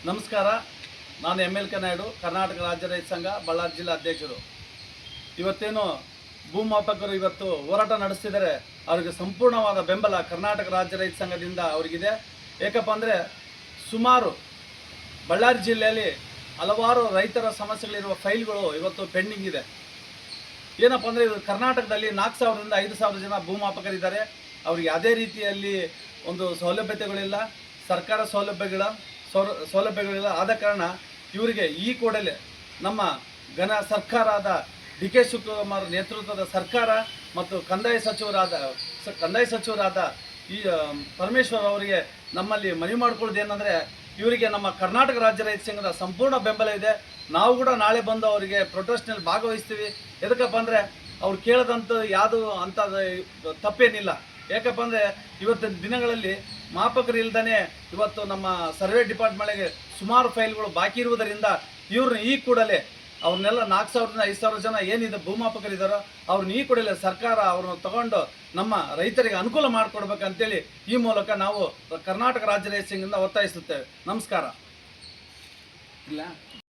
ನಮಸ್ಕಾರ. ನಾನು ML K Naidu, Karnataka ರಾಜ್ಯ ರೈತ ಸಂಘ ಬಳ್ಳಾರಿ ಜಿಲ್ಲಾ ಅಧ್ಯಕ್ಷರು. ಇವತ್ತೇನು ಭೂಮಾಪಕರು ಇವತ್ತು ಹೋರಾಟ ನಡೆಸ್ತಿದ್ದಾರೆ, ಅವರಿಗೆ ಸಂಪೂರ್ಣವಾದ ಬೆಂಬಲ ಕರ್ನಾಟಕ ರಾಜ್ಯ ರೈತ ಸಂಘದಿಂದ ಅವರಿಗಿದೆ. ಏಕಪ್ಪ ಅಂದರೆ ಸುಮಾರು ಬಳ್ಳಾರಿ ಜಿಲ್ಲೆಯಲ್ಲಿ ಹಲವಾರು ರೈತರ ಸಮಸ್ಯೆಗಳಿರುವ ಫೈಲ್ಗಳು ಇವತ್ತು ಪೆಂಡಿಂಗ್ ಇದೆ. ಏನಪ್ಪ ಅಂದರೆ ಇದು ಕರ್ನಾಟಕದಲ್ಲಿ 4,000ರಿಂದ 5,000 ಜನ ಭೂಮಾಪಕರಿದ್ದಾರೆ. ಅವರಿಗೆ ಯಾವುದೇ ರೀತಿಯಲ್ಲಿ ಒಂದು ಸೌಲಭ್ಯತೆಗಳಿಲ್ಲ, ಸರ್ಕಾರ ಸೌಲಭ್ಯಗಳಿಲ್ಲ. ಆದ ಕಾರಣ ಇವರಿಗೆ ಈ ಕೂಡಲೇ ನಮ್ಮ ಸರ್ಕಾರದ DK ಶಿವಕುಮಾರ್ ನೇತೃತ್ವದ ಸರ್ಕಾರ ಮತ್ತು ಕಂದಾಯ ಸಚಿವರಾದ ಈ ಪರಮೇಶ್ವರ್ ಅವರಿಗೆ ನಮ್ಮಲ್ಲಿ ಮನವಿ ಮಾಡ್ಕೊಳ್ಳೋದು ಏನಂದರೆ, ಇವರಿಗೆ ನಮ್ಮ ಕರ್ನಾಟಕ ರಾಜ್ಯ ರೈತ ಸಂಘದ ಸಂಪೂರ್ಣ ಬೆಂಬಲ ಇದೆ. ನಾವು ಕೂಡ ನಾಳೆ ಬಂದು ಅವರಿಗೆ ಪ್ರೊಟೆಸ್ಟ್ನಲ್ಲಿ ಭಾಗವಹಿಸ್ತೀವಿ. ಎದಕ್ಕಪ್ಪ ಅಂದರೆ ಅವ್ರು ಕೇಳದಂತ ಯಾವುದು ಅಂತ ತಪ್ಪೇನಿಲ್ಲ. ಯಾಕಪ್ಪ ಅಂದರೆ ಇವತ್ತಿನ ದಿನಗಳಲ್ಲಿ ಮಾಪಕರು ಇಲ್ದೇ ಇವತ್ತು ನಮ್ಮ ಸರ್ವೆ ಡಿಪಾರ್ಟ್ಮೆಂಟ್ಗೆ ಸುಮಾರು ಫೈಲ್ಗಳು ಬಾಕಿ ಇರುವುದರಿಂದ ಇವ್ರನ್ನ ಈ ಕೂಡಲೇ ಅವ್ರನ್ನೆಲ್ಲ 4,000ರಿಂದ 5,000 ಜನ ಏನಿದೆ ಭೂಮಾಪಕರಿದ್ದಾರೋ ಅವ್ರನ್ನ ಈ ಕೂಡಲೇ ಸರ್ಕಾರ ಅವ್ರನ್ನ ತಗೊಂಡು ನಮ್ಮ ರೈತರಿಗೆ ಅನುಕೂಲ ಮಾಡಿಕೊಡ್ಬೇಕಂತೇಳಿ ಈ ಮೂಲಕ ನಾವು ಕರ್ನಾಟಕ ರಾಜ್ಯ ರೈತ ಸಂಘದಿಂದ ಒತ್ತಾಯಿಸುತ್ತೇವೆ. ನಮಸ್ಕಾರ. ಇಲ್ಲ